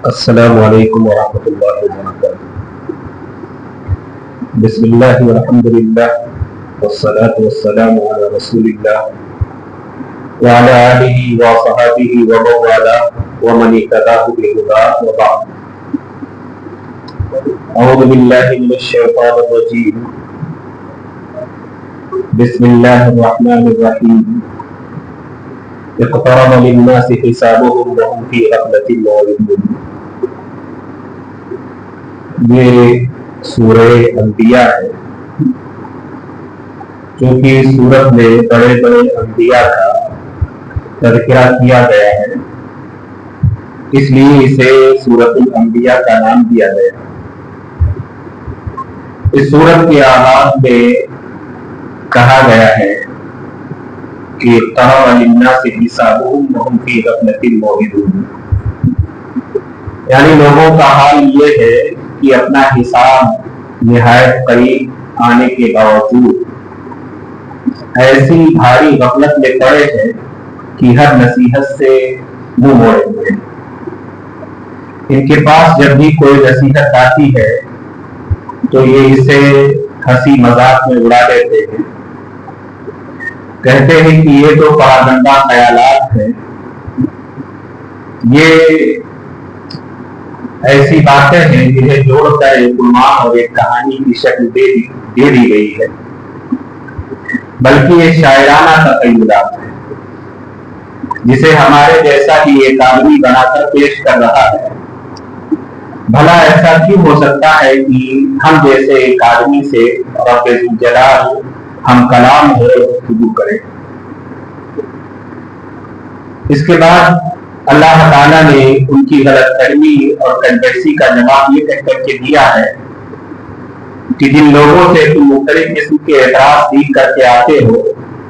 السلام علیکم ورحمۃ اللہ وبرکاتہ۔ بسم اللہ والحمد للہ والصلاة والسلام علی رسول اللہ وعلی آلہ وصحبہ ومن والاه ومن اهتدى بهداه وبعد۔ اعوذ باللہ من الشیطان الرجیم، بسم اللہ الرحمن الرحیم۔ اقترب للناس حسابهم وهم في غفلة معرضون۔ یہ سورہ انبیاء ہے، چونکہ سورت میں بڑے بڑے انبیاء کا تذکرہ کیا گیا ہے، اس لیے اسے سورت الانبیاء کا نام دیا گیا۔ اس سورت کے آغاز میں کہا گیا ہے کہ اقترب للناس حسابهم وهم في غفلة معرضون، یعنی لوگوں کا حال یہ ہے کہ اپنا حساب نہایت قریب آنے کے باوجود ایسی بھاری غفلت میں پڑے ہیں کہ ہر نصیحت سے منہ موڑے ہوئے ہیں۔ ان کے پاس جب بھی کوئی نصیحت آتی ہے تو یہ اسے ہنسی مذاق میں اڑا دیتے ہیں، کہتے ہیں کہ یہ تو پراگندہ خیالات ہیں، یہ ایسی باتیں ہیں جنہیں جوڑ کر ایک عنوان اور ایک کہانی کی شکل دے دی گئی ہے، بلکہ یہ شاعرانہ تخیلات ہے جسے ہمارے جیسا ہی ایک آدمی بنا کر پیش کر رہا ہے۔ بھلا ایسا کیوں ہو سکتا ہے کہ ہم جیسے ایک آدمی سے رب ذوالجلال ہم کلام ہو گفتگو کریں؟ اس کے بعد اللہ تعالیٰ نے ان کی غلط فہمی اور کنجوسی کا جواب یہ کہہ کر کے دیا ہے کہ جن لوگوں سے تم مختلف قسم کے اعتراض سیکھ کر کے آتے ہو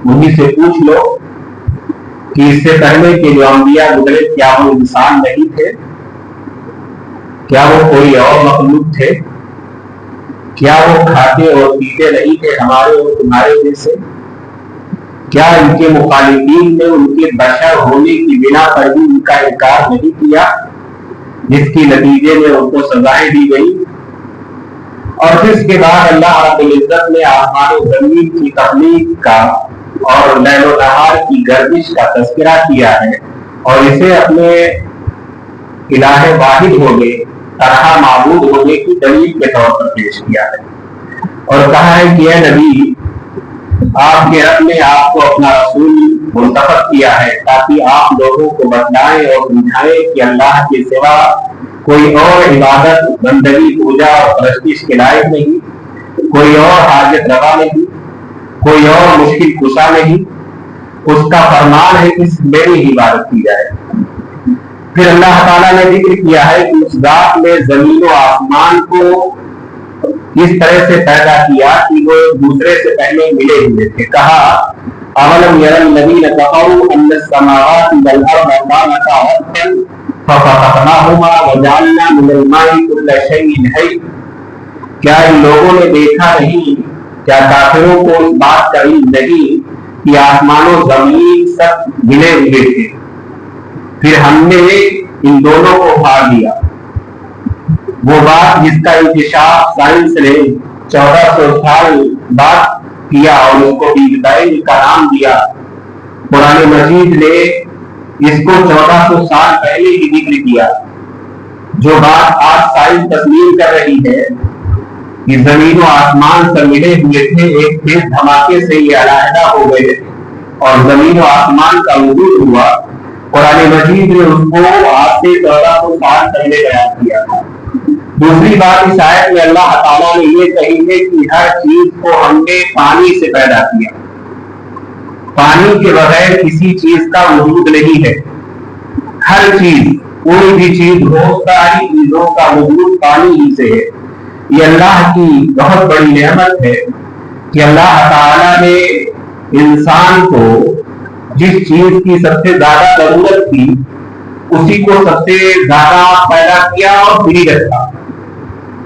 انہیں سے پوچھ لو کہ اس سے پہلے کہ جو انبیاء گزرے کیا وہ انسان نہیں تھے؟ کیا وہ کوئی اور مخلوق تھے؟ کیا وہ کھاتے اور پیتے نہیں تھے ہمارے اور تمہارے جیسے؟ کیا ان کے مخالفین نے ان کے بشر ہونے کی بنا پر بھی ان کا انکار نہیں کیا، جس کی نتیجے میں ان کو سزائیں دی گئی؟ اور پھر اس کے بعد اللہ رب العزت نے آسمان و زمین کی تخلیق کا اور لیل و نہار کی گردش کا تذکرہ کیا ہے اور اسے اپنے الہ واحد ہونے، طرح معبود ہونے کی دلیل کے طور پر پیش کیا ہے، اور کہا ہے کہ اے نبی، آپ کے رب نے آپ کو اپنا رسول منتخب کیا ہے تاکہ آپ لوگوں کو بتلائیں اور سمجھائیں کہ اللہ کے سوا کوئی اور عبادت، بندگی، پوجا اور پرستش کے لائق نہیں، کوئی اور حاجت روا نہیں، کوئی اور مشکل کشا نہیں، اس کا فرمان ہے کہ میری ہی عبادت کی جائے۔ پھر اللہ تعالیٰ نے ذکر کیا ہے کہ اس ذات نے زمین و آسمان کو اس طرح سے پیدا کیا کہ وہ ایک دوسرے سے پہلے ملے ہوئے تھے۔ کہا اولم یری الذین کفروا ان السماوات والارض کانتا رتقا ففتقناہما وجعلنا من الماء کل شیء حی۔ کیا ان لوگوں نے دیکھا نہیں، کیا کافروں کو اس بات کا علم نہیں کہ آسمان و زمین سب ملے ہوئے تھے، پھر ہم نے ان دونوں کو پھاڑ دیا۔ وہ بات جس کا انکشاف سائنس نے 1400 سال بعد کیا اور اس کو بگ بینگ کا نام دیا، قرآن مجید نے اس کو 1400 سال پہلے ہی ذکر کیا۔ جو بات آج سائنس تسلیم کر رہی ہے کہ زمین و آسمان سب ملے ہوئے تھے، ایک تیز دھماکے سے یہ علیحدہ ہو گئے اور زمین و آسمان کا وجود ہوا، قرآن مجید نے اس کو آج سے 1400 سال پہلے بیان کیا تھا۔ دوسری بات اس آیت میں اللہ تعالیٰ نے یہ کہی ہے کہ ہر چیز کو ہم نے پانی سے پیدا کیا۔ پانی کے بغیر کسی چیز کا وجود نہیں ہے۔ ہر چیز، کوئی بھی چیز ہو، ساری چیزوں کا وجود پانی ہی سے ہے۔ یہ اللہ کی بہت بڑی نعمت ہے کہ اللہ تعالیٰ نے انسان کو جس چیز کی سب سے زیادہ ضرورت تھی اسی کو سب سے زیادہ پیدا کیا اور فری رکھا۔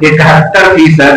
71%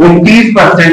29%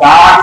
60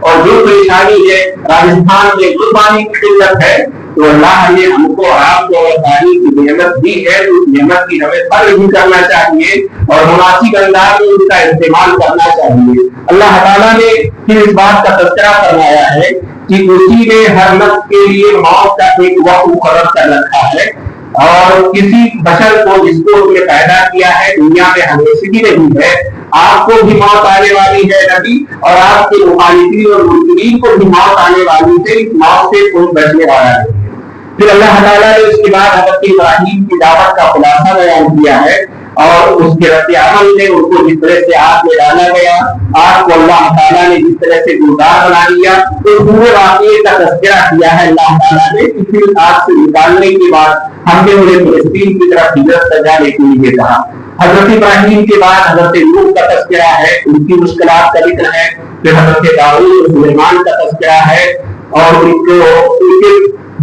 اور جو پریشانی ہے، راجستھان میں جو پانی کی قلت ہے، تو اللہ نے ہم کو آپ کو پانی کی نعمت دی ہے، تو اس نعمت کی ہمیں قدر بھی کرنا چاہیے اور مناسب انداز میں اس کا استعمال کرنا چاہیے۔ اللہ تعالیٰ نے پھر اس بات کا تذکرہ فرمایا ہے کہ اسی نے ہر نفس کے لیے موت کا ایک وقت مقرر کر رکھا ہے، اور کسی بشر کو جس کو اس نے پیدا کیا ہے دنیا میں ہمیشگی نہیں ہے۔ آپ کو بھی موت آنے والی ہے نبی، اور آپ کے مخالفین اور منکرین کو بھی موت آنے والی ہے، اس موت سے کوئی بچنے والا نہیں۔ پھر اللہ تعالیٰ نے اس کے بعد حضرت ابراہیم کی دعوت کا خلاصہ بیان کیا ہے، اور اس کے رد عمل میں ان کو جس طرح سے آگ میں ڈالا گیا، آگ کو اللہ تعالیٰ نے جس طرح سے گلزار بنا دیا، تو پورے واقعے کا تذکرہ کیا ہے اللہ تعالیٰ نے کہ پھر آگ سے نکالنے کے بعد ہم نے انہیں فلسطین کی طرف ہجرت کر جانے کے لیے کہا۔ حضرت ابراہیم کے بعد حضرت نوح کا تذکرہ ہے، ان کی مشکلات کا ذکر ہے، پھر حضرت داؤد اور سلیمان کا تذکرہ ہے، اور ان کے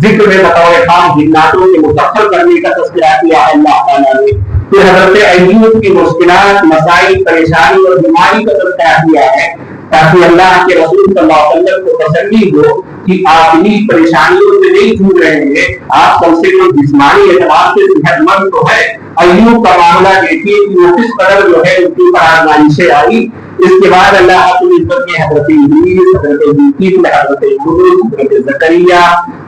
ذکر میں بطور خاص جناتوں کے مسخر کرنے کا تذکرہ کیا ہے اللہ تعالیٰ نے۔ پھر حضرت ایوب کی مشکلات، مسائل، پریشانی اور بیماری کا تذکرہ کیا ہے، تاکہ اللہ کے رسول صلی اللہ علیہ وسلم کو تسلی ہو کہ آپ انہیں پریشانیوں سے نہیں جھوٹ رہے ہیں، آپ کم سے کم جسمانی اعتبار سے صحت مند تو ہے۔ ایوب کا معاملہ دیکھیے کہ وہ کس قدر جو ہے ان کے اوپر آزمائشیں آئی۔ اس کے بعد اللہ رب العزت نے حضرت ادریس، حضرت یوسف، حضرت یونس، حضرت زکریا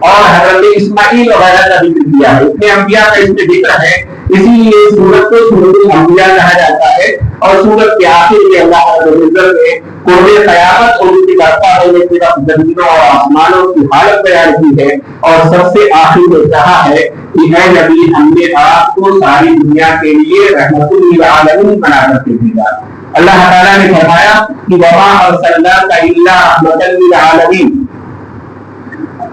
اور حضرت اسماعیل وغیرہ کا ذکر کیا ہے۔ اتنے انبیاء کا اس میں ذکر ہے، اسی لیے سورت کو سورت الانبیاء کہا جاتا ہے، اور سورت کے آخر میں اللہ رب العزت نے قرب قیامت اور اس کی برپا ہونے کی زمینوں اور آسمانوں کی حالت بیان کی ہے، اور سب سے آخر میں کہا ہے کہ اے نبی، ہم نے آپ کو ساری دنیا کے لیے رحمت للعالمین بنا کر کے بھیجا۔ اللہ تعالیٰ نے فرمایا کہ وما ارسلناک الا رحمۃ للعالمین،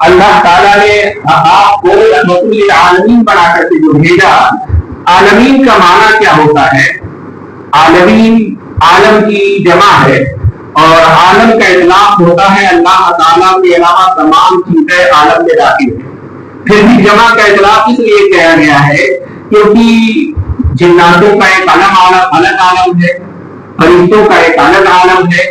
اللہ تعالیٰ نے آپ کو رحمت للعالمین بنا کر کے جو بھیجا۔ عالمین کا معنی کیا ہوتا ہے؟ عالمین عالم کی جمع ہے، اور عالم کا اطلاق ہوتا ہے اللہ تعالیٰ کے علاوہ تمام چیزیں عالم میں داخل ہیں۔ پھر بھی جمع کا اطلاق اس لیے کیا گیا ہے کیونکہ جناتوں کا ایک الگ عالم ہے، فرشتوں کا ایک الگ عالم ہے،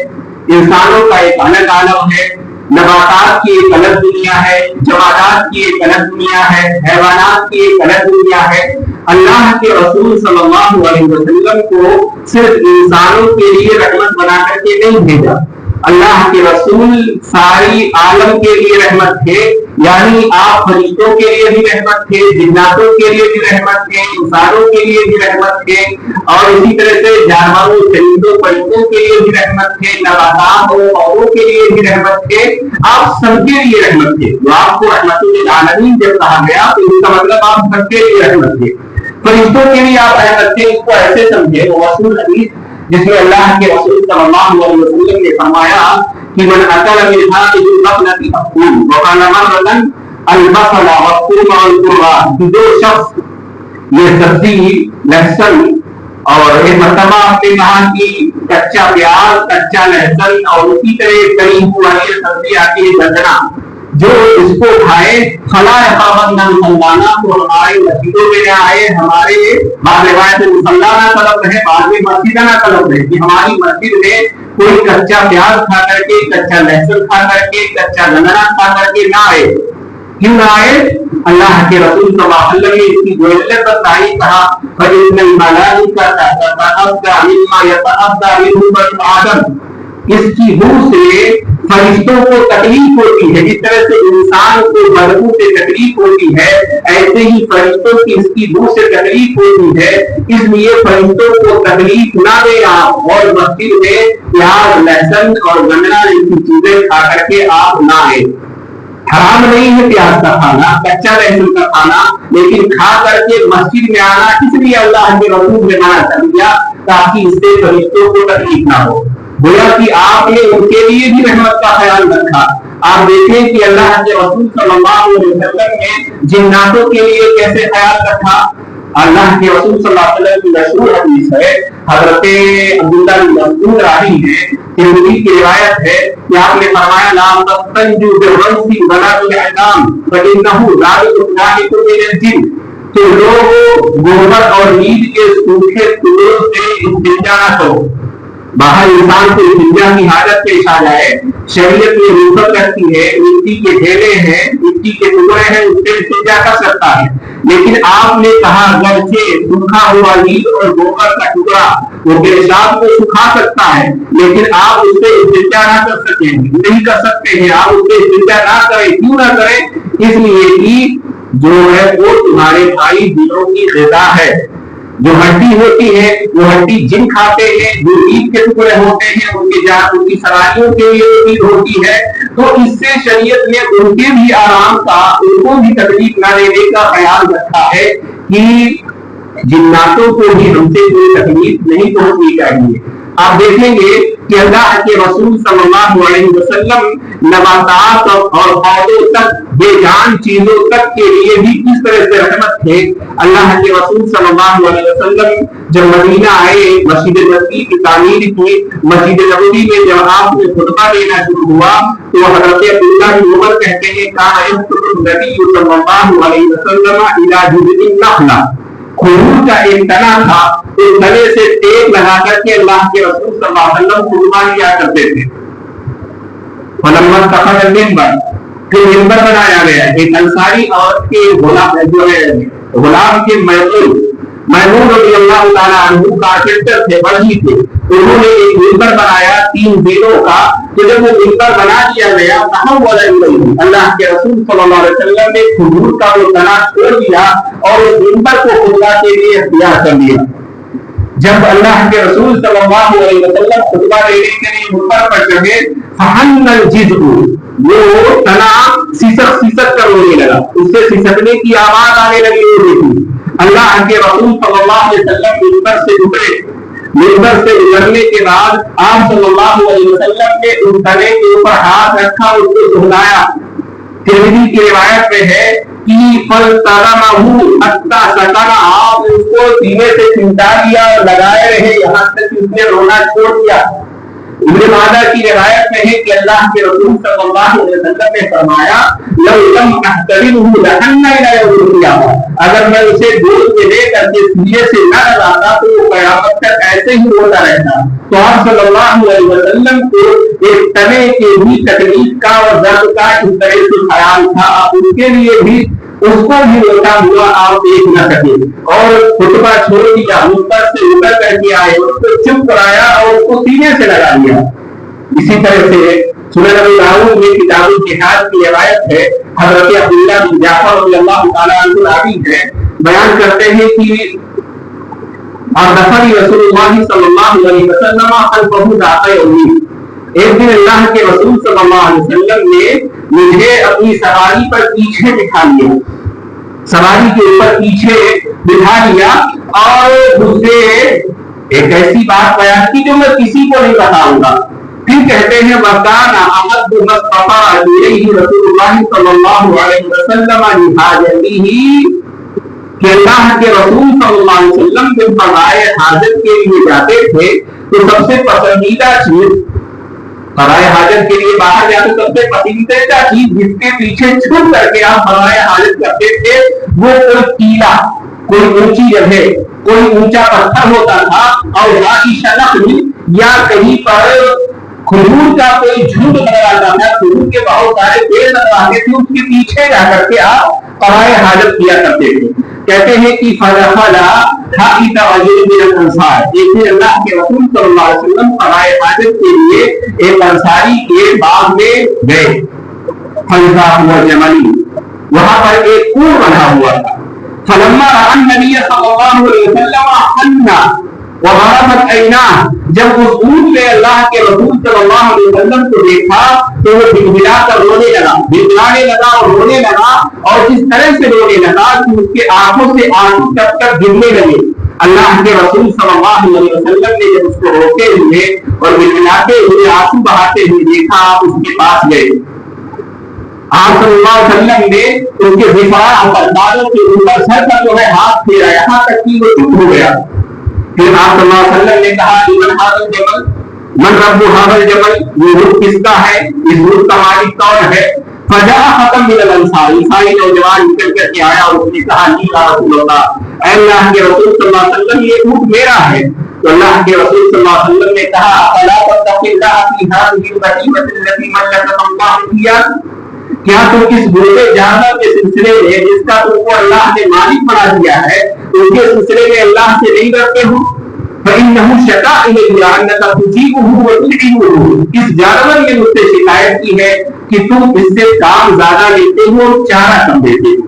انسانوں کا ایک الگ عالم ہے، نباتات کی ایک الگ دنیا ہے، جمادات کی ایک الگ دنیا ہے، حیوانات کی ایک الگ دنیا ہے۔ اللہ کے رسول صلی اللہ علیہ وسلم کو صرف انسانوں کے لیے رحمت بنا کر کے نہیں بھیجا، اللہ کے رسول ساری عالم کے لیے رحمت تھے، یعنی آپ فرشتوں کے لیے بھی رحمت تھے، جناتوں کے لیے بھی رحمت تھے، انسانوں کے لیے بھی رحمت تھے، اور اسی طرح سے جانوروں، چرندوں، پرندوں کے لیے بھی رحمت تھے، نباتات اور پودوں کے لیے بھی رحمت تھے، آپ سب کے لیے رحمت تھے۔ تو آپ کو رحمت للعالمین جب کہا گیا تو اس کا مطلب آپ سب کے لیے رحمت تھے۔ فرشتوں کے لیے آپ رحمت تھے، اس کو ایسے سمجھے، وہ رسول حدیث جس میں اللہ کے رسول صلی اللہ علیہ وسلم نے فرمایا کہ من اکل من هذه البقلة فقول وقال مرة البصل والثوم والقربان، جو شخص یہ سبزی لہسن اور ایک مرتبہ اپنے کہا کہ کچا پیاز، کچا لہسن اور اسی طرح کڑی ہوا یہ سبزی آتی ہے گندنا، جو اس کو کھائے فلا یقربن مصلانا، تو ہمارے مسجدوں میں نہ آئے۔ ہمارے بعض روایت میں مصلانا کا لفظ ہے، بعض میں مسجدنا کا لفظ ہے کہ ہماری مسجد میں کوئی کچا پیاز کھا کر کے، کچا لہسن کھا کر کے، کچا گندنا کھا کر کے نہ آئے۔ کیوں نہ آئے؟ اللہ کے رسول صلی اللہ علیہ وسلم نے اس کی گوئلت پر تعریف کہا فَإِنَّ الْمَلَائِكَةَ تَتَأَذَّى مِمَّا يَتَأَذَّى مِنْهُ بَنُو آدَمَ، اس کی بو سے فرشتوں کو تکلیف ہوتی ہے، جس طرح سے انسان کو بدبو سے تکلیف ہوتی ہے، ایسے ہی فرشتوں کی اس کی بو سے تکلیف ہوتی ہے۔ اس لیے فرشتوں کو تکلیف نہ دے آپ، اور مسجد میں پیاز، لہسن اور گندنا جیسی چیزیں کھا کر کے آپ نہ آئے۔ حرام نہیں ہے پیاز کا کھانا، کچا لہسن کا کھانا، لیکن کھا کر کے مسجد میں آنا اس لیے اللہ کے رسول نے منع کر دیا تاکہ اس سے فرشتوں کو تکلیف نہ ہو۔ گویا کہ آپ نے ان کے لیے بھی رحمت کا خیال رکھا۔ آپ دیکھیں کہ اللہ کے رسول صلی اللہ علیہ وسلم نے جناتوں کے لیے کیسے خیال رکھا۔ اللہ کے رسول صلی اللہ علیہ وسلم کی مشہور حدیث ہے، حضرت عبداللہ بن مسعود راوی ہے، ترمذی کی روایت ہے کہ آپ نے فرمایا لا تستنجوا بالرمس ولا بالعظام فإنه ذلك ذلك من الجن، تو لوگ گوبر اور نیند کے سوکھے ٹکڑوں سے استنجا نہ کرو. باہر انسان کو استنجا کی حالت پیش آ جائے, شریعت میں رخصت کرتی ہے, مٹی کے ڈھیلے ہیں, مٹی کے ٹکڑے ہیں, اس سے استنجا کر سکتا ہے. لیکن آپ نے کہا اگرچہ سوکھا ہوا نیند اور گوبر کا ٹکڑا وہ پیشاب کو سکھا سکتا ہے, لیکن آپ اس سے استنجا نہ کر سکیں, نہیں کر سکتے ہیں. آپ اس سے استنجا نہ کریں. کیوں نہ کریں؟ اس لیے کہ جو ہے وہ تمہارے بھائی دلوں کی غذا ہے. جو ہڈی ہوتی ہے وہ ہڈی جن کھاتے ہیں, جو عید کے ٹکڑے ہوتے ہیں ان کی سواریوں کے لیے عید ہوتی ہے. تو اس سے شریعت نے ان کے بھی آرام کا, ان کو بھی تکلیف نہ دینے کا خیال رکھا ہے کہ جناتوں کو بھی ہم سے کوئی تکلیف نہیں پہنچنی چاہیے. آپ دیکھیں گے کہ اللہ کے رسول صلی اللہ علیہ وسلم نباتات اور پودوں تک, بے جان چیزوں تک کے لیے بھی کس طرح سے رحمت تھے. اللہ کے رسول صلی اللہ علیہ وسلم جب مدینہ آئے, مسجد نبوی کی تعمیر کی, مسجد نبوی میں جب آپ نے خطبہ دینا شروع ہوا تو حضرت عبداللہ بن عمر کہتے ہیں کان نبی صلی اللہ علیہ وسلم الی جذع النخلہ, کھجور کا ایک تنا تھا, اس تنے سے ٹیپ لگا کر کے اللہ کے رسول صلی اللہ علیہ وسلم خطبہ دیا کرتے تھے. فلما اتخذ المنبر, پھر منبر بنایا گیا. ایک انصاری عورت کے غلام کے میمون رضی اللہ تعالیٰ عنہ کارپینٹر تھے, بڑھئی تھے. انہوں نے ایک منبر بنایا 3 دنوں کا. تو جب وہ منبر بنا دیا گیا اللہ کے رسول صلی اللہ علیہ وسلم نے کھجور کا وہ تنا چھوڑ دیا اور اس منبر کو خطبہ کے لیے اختیار کر لیا. جب اللہ کے رسول صلی اللہ علیہ وسلم خطبہ دینے کے لیے منبر پر چڑھے, فحن الجذع, وہ تنا سسک سسک کر رونے لگا, اس سے سسکنے کی آواز آنے لگی. اللہ کے رسول صلی اللہ علیہ وسلم منبر سے اترے. منبر سے اترنے کے بعد آپ صلی اللہ علیہ وسلم نے اس تنے کے اوپر ہاتھ رکھا, اس کو سہلایا. ترمذی کی روایت میں ہے کہ فلترمہ حتی سکن, آپ اس کو سینے سے چمٹا دیا اور لگائے رہے یہاں تک کہ اس نے رونا چھوڑ دیا. ابن ماجہ کی روایت میں ہے کہ اللہ کے رسول صلی اللہ علیہ وسلم نے فرمایا لو لم احترمه لحن الى يوم القیامہ, اگر میں اسے گود میں لے کر کے سینے سے نہ لگاتا تو وہ قیامت تک ایسے ہی روتا رہتا. تو آپ صلی اللہ علیہ وسلم کو ایک تنے کے بھی تکلیف کا اور درد کا اس طرح سے خیال تھا, اس کے لیے بھی اس کو بھی روتا ہوا آپ دیکھ نہ سکے. اور خطبہ چھوڑ دیا, منبر سے اتر کر کے آئے, اس کو چپ کرایا اور اس کو سینے سے لگا دیا. اسی طرح سے سنن ابی داؤد میں کتاب الجہاد کی روایت ہے, حضرت عبداللہ بن جعفر رضی اللہ تعالیٰ عنہ راوی ہے, بیان کرتے ہیں کہ اور نفر رسول اللہ صلی اللہ علیہ وسلم خلفہ ذات یوم, ایک دن اللہ کے رسول صلی اللہ علیہ وسلم نے مجھے اپنی سواری پر پیچھے بٹھا لیا, سواری کے اوپر پیچھے بٹھا لیا اور مجھ سے ایک ایسی بات بیان کی جو میں کسی کو نہیں بتاؤں گا. پھر کہتے ہیں وَكَانَ أَحَبُّ مَا اصْطَفَىٰ إِلَيْهِ رسول اللہ صلی اللہ علیہ وسلم لِحَاجَتِهِ, کہ اللہ کے رسول صلی اللہ علیہ وسلم جب قضائے حاجت کے لیے جاتے تھے تو سب سے پسندیدہ چیز, قضائے حاجت کے لیے باہر جاتے سب سے پسندیدہ چیز جس کے پیچھے چھپ کر کے آپ قضائے حاجت کرتے تھے وہ کوئی ٹیلا, کوئی اونچی جگہ, کوئی اونچا پتھر ہوتا تھا, اور وہاں کی شنخ یا کہیں پر کھجور کا کوئی جھنڈ نظر آتا تھا, کھجور کے بہت سارے پیڑ نظر آتے تھے, اس کے پیچھے جا کر کے آپ قضائے حاجت کیا کرتے تھے. کہتے ہیں کہ فدخل حائط رجل من الانصار, ایک دن اللہ کے رسول صلی اللہ علیہ وسلم قضائے حاجت کے لیے ایک انصاری کے باغ میں گئے. فاذا هو جمل, وہاں پر ایک کنواں بنا ہوا تھا. فلما رأى النبي صلی اللہ علیہ وسلم حن وغربت عیناہ, جب اس اونٹ میں اللہ کے رسول صلی اللہ علیہ وسلم کو دیکھا تو وہ بھنبھنا کر رونے لگا, بھنبھنانے لگا اور رونے لگا, اور اس طرح سے رونے لگا کہ اس کے آنکھوں سے آنسو ٹپ ٹپ گرنے لگے. اللہ کے رسول صلی اللہ علیہ وسلم نے جب اس کو روتے ہوئے اور بھنبھناتے ہوئے آنسو بہاتے ہوئے دیکھا, آپ اس کے پاس گئے. آپ صلی اللہ علیہ وسلم نے اس کے دفاع پر بالوں کے اوپر سر پر جو ہے ہاتھ پھیرا, یہاں تک کہ وہ چپ ہو گیا. پھر آپ صلی اللہ علیہ وسلم نے کہا من هذا الجبل, من رب هذا الجبل, یہ اونٹ کس کا ہے, اس اونٹ کا مالک کون ہے. فجاء ختم من الانصار، انصاری نوجوان نکل کر کے آیا اور اس نے کہا نہیں یا رسول اللہ، اے اللہ کے رسول صلی اللہ علیہ وسلم یہ اونٹ میرا ہے. تو اللہ کے رسول صلی اللہ علیہ وسلم نے کہا الا تتقوا اللہ فی هذه البهیمة التي ملککم اللہ فیہا، کیا تم اس بوڑھے جانور کے سلسلے میں جس کا تم کو اللہ نے مالک بنا دیا ہے ان کے سلسلے میں اللہ سے نہیں ڈرتے ہو؟ فإنه شکا الیہ انک تجیبہ وتطعمہ، اس جانور نے مجھ سے شکایت کی ہے کہ تم اس سے کام زیادہ لیتے ہو اور چارہ کم دیتے ہو،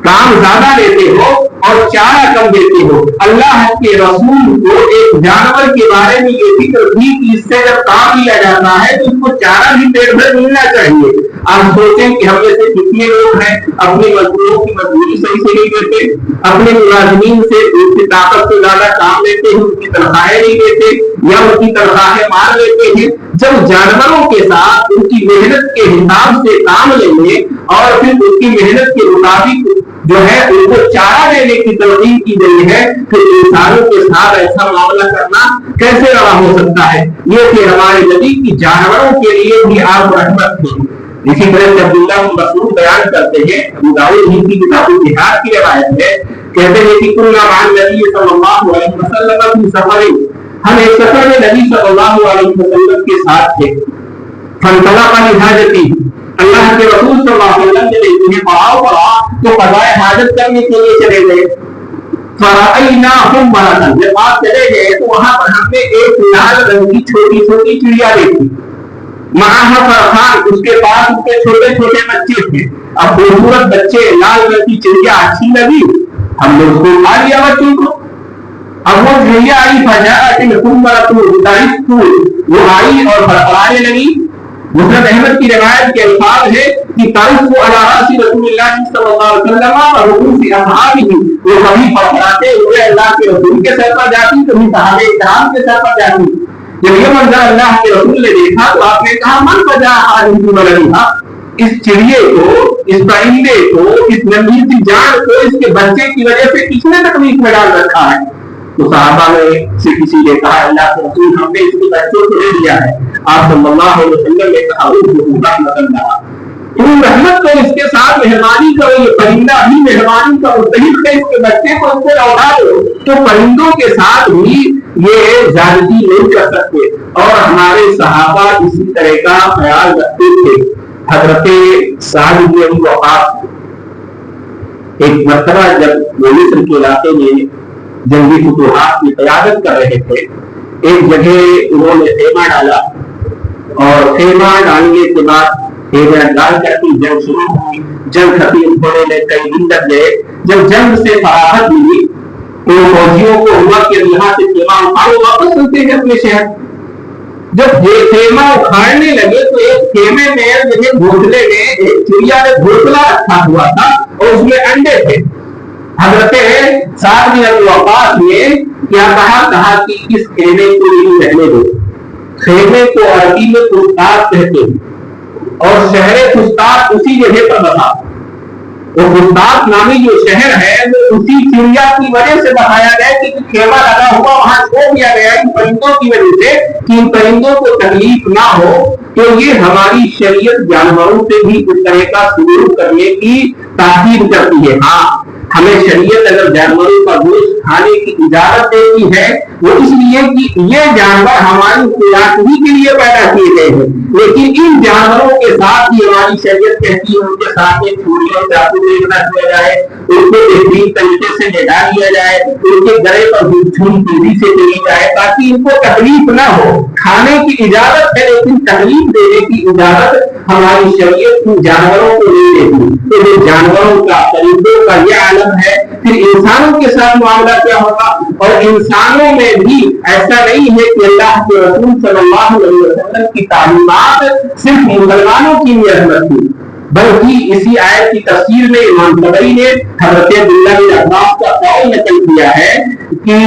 کام زیادہ لیتے ہو اور چارہ کم دیتے ہو. اللہ کے رسول کو ایک جانور کے بارے میں یہ فکر تھی کہ اس سے جب کام لیا جاتا ہے تو اس کو چارہ بھی پیٹ بھر ملنا چاہیے. آپ سوچیں کہ ہم میں سے کتنے لوگ ہیں اپنے مزدوروں کی مزدوری صحیح سے نہیں دیتے، اپنے ملازمین سے ان کی طاقت سے زیادہ کام لیتے ہیں، ان کی تنخواہیں نہیں دیتے یا ان کی تنخواہیں مار لیتے ہیں. جب جانوروں کے ساتھ ان کی محنت کے حساب سے کام لیں گے اور پھر ان کی محنت کے مطابق جو ہے ان کو چارہ دینے کی تلقین کی گئی ہے، پھر انسانوں کے ساتھ ایسا معاملہ کرنا کیسے روا ہو سکتا ہے؟ یہ کہ ہمارے نبی کی جانوروں کے لیے بھی آپ رحمت تھے. اسی طرح سے عبداللہ بن مسعود بیان کرتے ہیں، ابو داؤد ہی کی کتاب الجہاد کی روایت ہے، کہتے ہیں کہ کنا مع النبی صلی اللہ علیہ وسلم فی سفر، ہم ایک سفر میں نبی صلی اللہ علیہ وسلم کے ساتھ تھے. فانطلق لحاجتی، اللہ کے رسول صلی اللہ علیہ وسلم نے انہیں پڑاؤ پڑا تو قضائے حاجت کرنے کے لیے چلے گئے. فرأیناہم مرتن، جب آپ چلے گئے تو وہاں پر ہم نے ایک لال رنگ کی چھوٹی چھوٹی چڑیا دیکھی. معاہا فرحان، اس کے پاس اس کے چھوٹے چھوٹے بچے تھے. اب خوبصورت بچے، لال رنگ کی چڑیا اچھی لگی، ہم نے اس کو کھا لیا بچوں کو. اب وہ چڑیا آئی وہ آئی اور فرفرانے لگی. مسند احمد کی روایت کے الفاظ ہے کہ تعرف علی رأس رسول اللہ صلی اللہ علیہ وسلم اور رؤوس اصحابہ، وہ کبھی فرفراتے ہوئے اللہ کے رسول کے سر پر جاتی، کبھی صحابہ کرام کے سر پر جاتی. جب یہ منظر اللہ کے رسول نے دیکھا تو آپ نے کہا من فجا حاجہ ولدھا، اس چڑیے کو، اس پرندے کو، اس ننھی سی جان کو اس کے بچے کی وجہ سے کس نے تکلیف میں ڈال رکھا ہے؟ تو صحابہ میں سے کسی نے کہا اللہ کے رسول ہم نے اس کے بچوں کو لے لیا ہے. آپ صلی اللہ علیہ وسلم نے کہا تم رحمت کرو، اس کے ساتھ مہربانی کرو، یہ پرندہ بھی مہربانی کا مستحق ہے، اس کے بچے کو اس سے لوٹا دو. تو پرندوں کے ساتھ بھی یہ زیادتی نہیں کر سکتے. اور ہمارے صحابہ اسی طرح کا خیال رکھتے تھے. حضرت سعد بن ابی وقاص ایک مرتبہ جب وہ مصر کے علاقے میں جنگی فتوحات کی قیادت کر رہے تھے، ایک جگہ انہوں نے خیمہ ڈالا اور خیمہ ڈالنے کے بعد خیمہ ڈال کر کی جنگ شروع ہوئی. جنگ ختم ہونے میں کئی دن لگ گئے. جب جنگ سے فراغت ملی تو فوجیوں کو ہوا کہ یہاں سے خیمہ اٹھاؤ، واپس چلتے ہیں اپنے شہر. جب یہ خیمہ اکھاڑنے لگے تو ایک خیمے میں گھونسلے میں ایک چڑیا نے گھونسلہ رکھا ہوا تھا اور اس میں انڈے تھے. حضرت سعد بن ابی وقاص نے کیا کہا کہ اس خیمے کو نہیں رہنے دو. خیمے کو عربی میں فستاد کہتے ہیں اور شہر فستاد اسی جگہ پر بسا. وہ فستاد نامی جو شہر ہے وہ اسی چڑیا کی وجہ سے بتایا گیا کہ خیمہ لگا ہوا وہاں چھوڑ دیا گیا ان پرندوں کی وجہ سے کہ ان پرندوں کو تکلیف نہ ہو. تو یہ ہماری شریعت جانوروں سے بھی اس طرح کا سلوک کرنے کی تاکید کرتی ہے. ہاں ہمیں شریعت اگر جانوروں کا گوشت کھانے کی اجازت دیتی ہے وہ اس لیے کہ یہ جانور ہماری خوراک ہی کے لیے پیدا کیے گئے ہیں، لیکن ان جانوروں کے ساتھ بھی ہماری شریعت کہتی ہے ان کے ساتھ ایک چھریوں چاقو نہ کیا جائے، ان کو بہترین طریقے سے لٹا دیا جائے، ان کے گلے پر جھوم تیزی سے چلی جائے تاکہ ان کو تکلیف نہ ہو. کھانے کی اجازت ہے لیکن تکلیف دینے کی اجازت ہماری شریعت جانوروں کو نہیں دیتی. تو یہ جانوروں کا، پرندوں کا یہ عالم ہے. پھر انسانوں کے ساتھ معاملہ کیا ہوگا؟ اور انسانوں میں بھی ایسا نہیں ہے کہ اللہ کے رسول صلی اللہ علیہ وسلم کی تعلیمات صرف مسلمانوں کی رحمت تھی، بلکہ اسی آیت کی تفسیر میں امام طبری نے حضرت عبداللہ بن عباس کا قول نقل کیا ہے کہ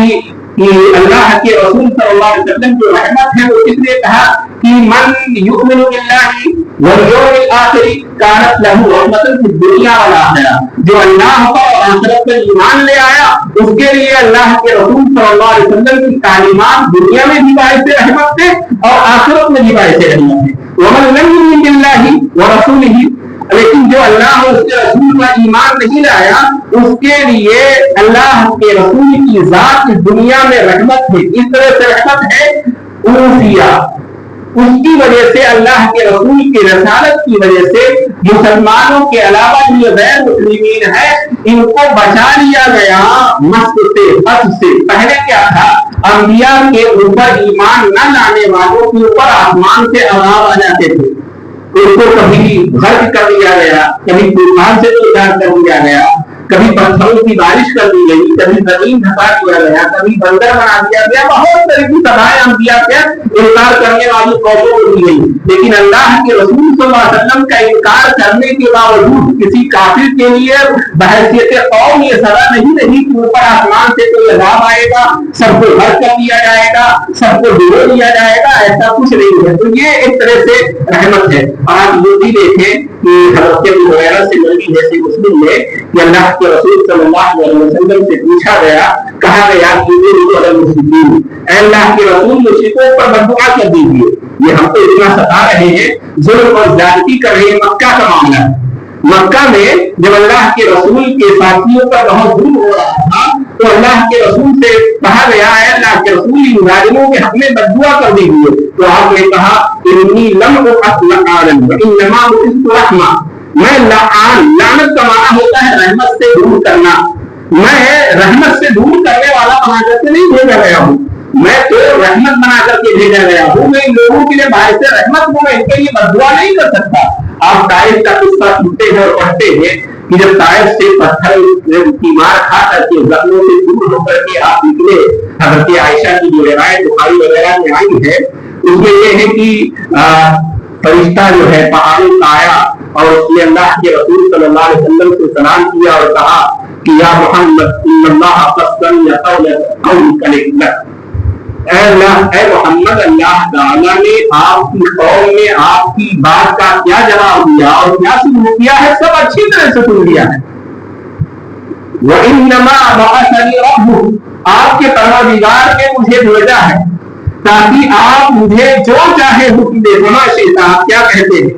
اللہ کے رسول صلی اللہ علیہ وسلم جو رحمت ہے وہ اس نے کہا کہ من یؤمن باللہ والیوم الآخر کانت لہ رحمۃ فی الدنیا والآخرہ، جو اللہ پر اور آخرت پر ایمان لے آیا اس کے لیے اللہ کے رسول صلی اللہ علیہ وسلم کی تعلیمات دنیا میں بھی باعث رحمت ہے اور آخرت میں بھی باعث رحمت ہے. ومن لم يؤمن بالله ورسوله، لیکن جو اللہ اور اس کے رسول کا ایمان نہیں لایا اس کے لیے اللہ کے رسول کی ذات اس دنیا میں رحمت ہے، اس طرح سے رحمت ہے اوفیہ، اس کی وجہ سے اللہ کے رسول کی رسالت کی وجہ سے مسلمانوں کے علاوہ جو غیر مسلمین ہیں ان کو بچا لیا گیا مست سے، بد سے۔ پہلے کیا تھا، انبیاء کے اوپر ایمان نہ لانے والوں کے اوپر آسمان سے عذاب آ جاتے تھے، ان کو کبھی غرق کر دیا گیا، کبھی طوفان سے دوچار کر دیا گیا، کبھی پتھروں کی بارش کر دی گئی، کبھی زمین دھسا دیا گیا، کبھی بندر بنا دیا گیا، بہت طرح کی سزائیں انبیاء کے انکار کرنے والی قوموں کو دی گئی۔ لیکن اللہ کے رسول صلی اللہ علیہ وسلم کا انکار کرنے کے باوجود کسی کافر کے لیے بحیثیت قوم یہ سزا نہیں رہی کہ اوپر آسمان سے کوئی عذاب آئے گا، سب کو غرق کر دیا جائے گا، سب کو ڈبو دیا جائے گا، ایسا کچھ نہیں ہے۔ تو یہ ایک طرح سے رحمت ہے۔ اور آپ یہ بھی دیکھیں کہ حضرت ابو ہریرہ سے مروی جیسے مسلم میں کہ اللہ کے رسول صلی اللہ علیہ وسلم سے پوچھا گیا، کہا گیا اے اللہ کے رسول مشرکوں پر بددعا کر دیجیے، یہ ہم کو اتنا ستا رہے ہیں، ظلم اور زیادتی کر رہے ہیں۔ مکہ کا معاملہ ہے، مکہ میں جب اللہ کے رسول کے ساتھیوں پر بہت ظلم ہو رہا تھا تو اللہ کے رسول سے کہا گیا اے اللہ کے رسول ان ظالموں کے حق میں بددعا کر دیجیے، تو آپ نے کہا انی لم ابعث لعانا وانما بعثت رحمہ، میں لعان، لعنت کا معنی ہوتا ہے رحمت سے دور کرنا، میں رحمت سے دور کرنے والا بنا کر کے نہیں بھیجا گیا ہوں، میں تو رحمت بنا کر کے بھیجا گیا ہوں، میں ان لوگوں کے لیے باعث رحمت ہوں، میں ان کے لیے بددعا نہیں کر سکتا۔ آپ طائف کا قصہ سنتے ہیں اور پڑھتے ہیں کہ جب طائف سے پتھر کی مار کھا کر کے زخموں سے دور ہو کر کے آپ نکلے، حضرت عائشہ کی جو روایت بخاری وغیرہ میں آئی ہے اس میں یہ ہے کہ فرشتہ جو ہے پہاڑوں کا آیا اور اس نے اللہ کے رسول صلی اللہ علیہ وسلم سے سلام کیا اور کہا کہ یا محمد ان اللہ قسم یقول قومک لک، اے اللہ، اے محمد، اللہ تعالیٰ نے آپ کی قوم میں آپ کی بات کا کیا جواب دیا اور کیا سن کیا ہے، سب اچھی طرح سے سن لیا ہے۔ وَإِنَّمَا بَعَثَنِي رَبُّ، آپ کے پروردگار نے مجھے بھیجا ہے تاکہ آپ مجھے جو چاہے حکم دے، وما شئت، آپ کیا کہتے ہیں؟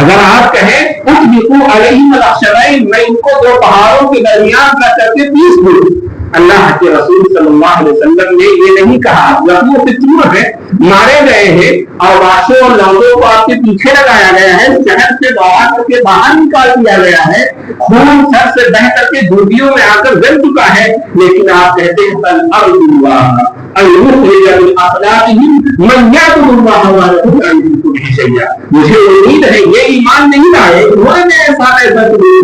اگر آپ کہیں اطبقوا علیہم الاخشبین، میں ان کو دو پہاڑوں کے درمیان رکھ کر کے پیس دوں، اللہ کے رسول صلی اللہ علیہ وسلم نے یہ نہیں کہا، زخموں سے چور ہے، مارے گئے ہیں اور بادشوں اور لوگوں کو آپ کے پیچھے لگایا گیا ہے، شہر سے باہر نکال دیا گیا ہے، خون سر سے بہ کر کے دھوبیوں میں آ کر جل چکا ہے، لیکن آپ کہتے ہیں فَالْأَرْضُ اللَّهَ الْمُخْرِجَ مِنْ أَصْلَابِهِمْ مَنْ يَعْبُدُ اللَّهَ وَلَهُ أَنْ يُشْرِكَ شَيْئًا۔ مجھے امید ہے یہ ایمان نہیں لائے، انہوں نے ایسا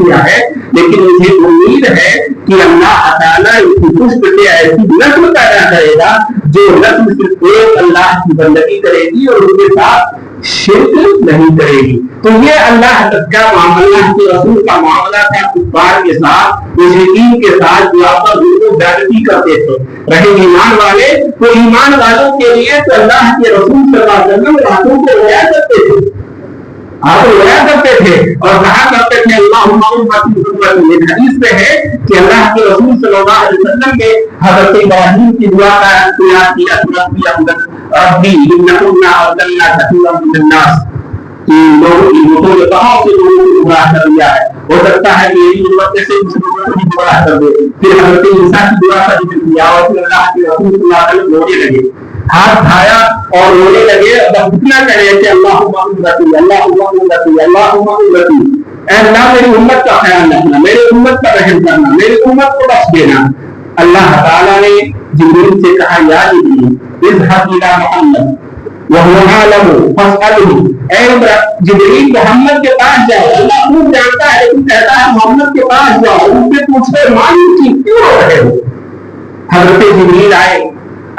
کیا ہے، لیکن مجھے امید ہے کہ اللہ تعالیٰ اس کی پشت سے ایسی نسل پیدا کرے گا جو نسل صرف ایک اللہ کی بندگی کرے گی اور اس کے ساتھ شرک نہیں کرے گی۔ تو یہ اللہ کا معاملہ، کے رسول کا معاملہ تھا کفار کے ساتھ، مشرکین کے ساتھ جو آپس میں زیادتی کرتے تھے۔ رہے ایمان والے تو ایمان والوں کے لیے تو اللہ کے رسول صلی اللہ علیہ وسلم راتوں کو رویا کرتے تھے، آپ رویا کرتے تھے اور کہا کرتے تھے اللہم امتی امتی۔ یہ حدیث میں ہے کہ اللہ کے رسول صلی اللہ علیہ وسلم نے حضرت ابراہیم کی دعا کا اختیار کیا، ربی انکم اضللنا کثیرا من الناس، کہ لوگوں کی امتوں نے کہاں سے لوگوں کو گمراہ کر دیا ہے، ہو سکتا ہے کہ یہ امت سے اس لوگوں کو گمراہ کر دے۔ پھر حضرت عیسیٰ کی دعا کا ذکر کیا اور پھر اللہ کے رسول صلی اللہ علیہ وسلم رونے لگے، ہاتھ اٹھایا اور رونے لگے، اب اتنا کہہ رہے تھے اللہم امتی اللہم امتی اللہم امتی، اے اللہ میری امت کا خیال رکھنا، میری امت کا رحم کرنا، میری امت کو بخش دینا۔ اللہ تعالیٰ نے جبریل سے کہا یا جبریل اذهب الى محمد وهو عالم فاسأله، اے جبریل محمد کے پاس جاؤ، اللہ خوب جانتا ہے لیکن کہتا ہے محمد کے پاس جاؤ، ان سے پوچھو مانو کی کیوں رو رہے ہو۔ حضرت جبریل آئے،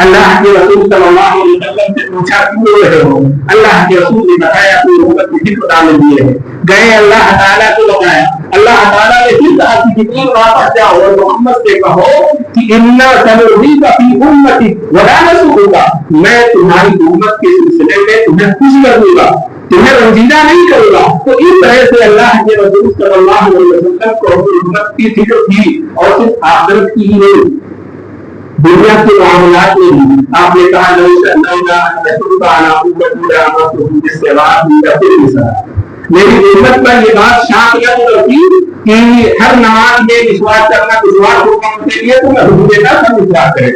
اللہ کے رسول صلی اللہ علیہ وسلم سے پوچھا کیوں رو رہے ہو، اللہ کے رسول نے بتایا کوئی امت کی ذکر ڈال دیے ہے، گئے اللہ تعالیٰ کو بتایا، اللہ تعالیٰ نے پھر کہا کہ جبریل واپس جاؤ اور محمد سے کہو کہ انا سنرضیک فی امتک ولا نسوءک، میں تمہاری امت کے سلسلے میں تمہیں خوش کر دوں گا، تمہیں رنجیدہ نہیں کروں گا۔ تو اس طرح سے اللہ کے رسول صلی اللہ علیہ وسلم کو اپنی امت کی فکر تھی اور صرف آخرت کی ہی نہیں، دنیا کے معاملات میں بھی آپ نے کہا میری امت پر یہ بات شاق لگ رہی کہ ہر نماز میں مسواک کرنا مسواک ہوگا ان کے لیے، تو میں حکم دیتا تھا مسواک کرے.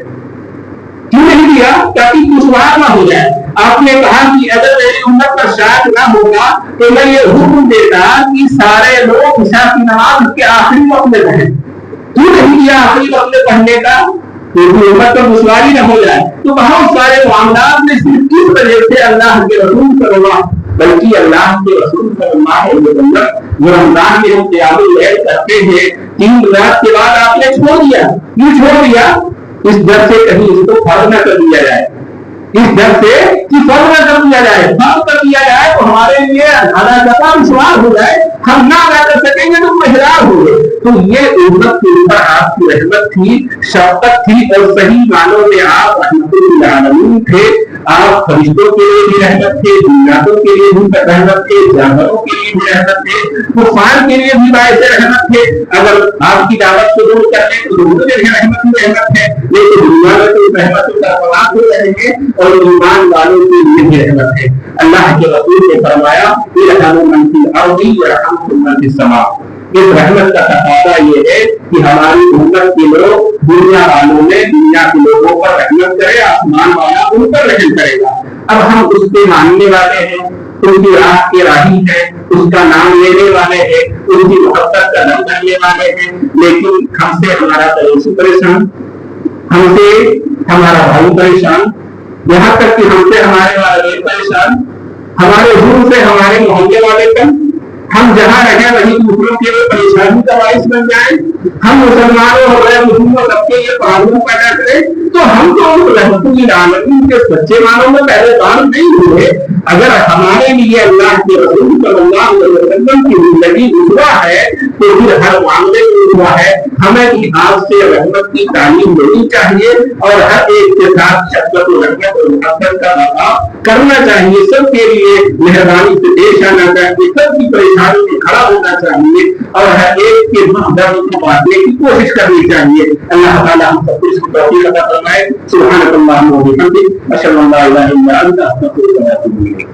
کیوں نہیں دیا؟ تاکہ مسواک نہ ہو جائے. آپ نے کہا کہ اگر میری امت پر شاق نہ ہوگا تو میں یہ حکم دیتا کہ سارے لوگ عشاء کی نماز کے آخری وقت میں پڑھیں. کیوں نہیں دیا آخری وقت میں پڑھنے کا؟ کیونکہ امت پر دشواری نہ ہو جائے. تو بہت سارے معاملات میں صرف اس وجہ سے اللہ کے رسول صلی اللہ بلکہ اللہ کے رسول صلی اللہ علیہ وسلم جو رمضان میں ہم قیام اللیل کرتے ہیں 3 رات کے بعد آپ نے چھوڑ دیا. کیوں چھوڑ دیا؟ اس ڈر سے کہیں اس کو فرض نہ کر دیا جائے، اس ڈر سے کہ فرض نہ کر دیا جائے. فرض کر دیا جائے تو ہمارے لیے ادا کا دشوار ہو جائے، ہم نہ ادا کر سکیں گے تو محرار ہوں گے. تو یہ امت کے اوپر آپ کی رحمت تھی، شفقت تھی، اور صحیح معنوں میں آپ رحمت للعالمین تھے. آپ فرشتوں کے لیے بھی رحمت تھے، جناتوں کے لیے بھی رحمت تھے، جانوروں کے لیے بھی رحمت تھے، کفار کے لیے بھی باعث رحمت تھے. اگر آپ کی دعوت کو دور کر لیں تو دونوں کے لیے رحمت ہی رحمت ہے. لیکن دنیا میں تو رحمتوں کا فلاح ہو رہے ہیں اور ایمان والوں کے لیے بھی رحمت ہے. اللہ کے رسول نے فرمایا ارحموا من فی الارض یرحمکم من فی السماء. اس رحمت کا تقاضا یہ ہے کہ ہماری امت کے لوگ دنیا والوں میں دنیا کے لوگوں پر رحمت کرے، آسمان والا ان پر رحم کرے گا. اب ہم اس کے ماننے والے ہیں، اس کی راہ کے راہی ہیں، اس کا نام لینے والے ہیں، اس کی محبت کا نام کرنے والے ہیں، لیکن ہم سے ہمارا پڑوسی پریشان، ہم سے ہمارا بھائی پریشان، یہاں تک کہ ہم سے ہمارے والدین پریشان، ہمارے گھر سے ہمارے محلے والے تک. ہم جہاں رہیں وہیں دوسروں کے لیے پریشانی کا باعث بن جائیں. ہم مسلمانوں اور غیر مسلموں سب کے لیے پرابلم پیدا کریں. تو ہم تو رحمت للعالمین کے سچے معنوں میں پہلے بار نہیں ہوئے. اگر ہمارے لیے اللہ کے رسول صلی اللہ علیہ وسلم کی زندگی اسوا ہے تو پھر ہر معاملے میں اسوا ہے. ہمیں بھی آپ سے رحمت کی تعلیم دینی چاہیے اور ہر ایک کے ساتھ شفقت و رحمت اور محبت کا برتاؤ کرنا چاہیے. سب کے لیے مہربانی سے پیش آنا چاہیے، سب کی پریشانی میں کھڑا ہونا چاہیے اور ہر ایک کے دکھ درد کو بانٹنے کی کوشش کرنی چاہیے. اللہ تعالیٰ ہم سب کو توفیق عطا فرمائے. سبحانک اللہم و بحمدک، اشہد ان لا الہ الا انت، استغفرک و اتوب الیک.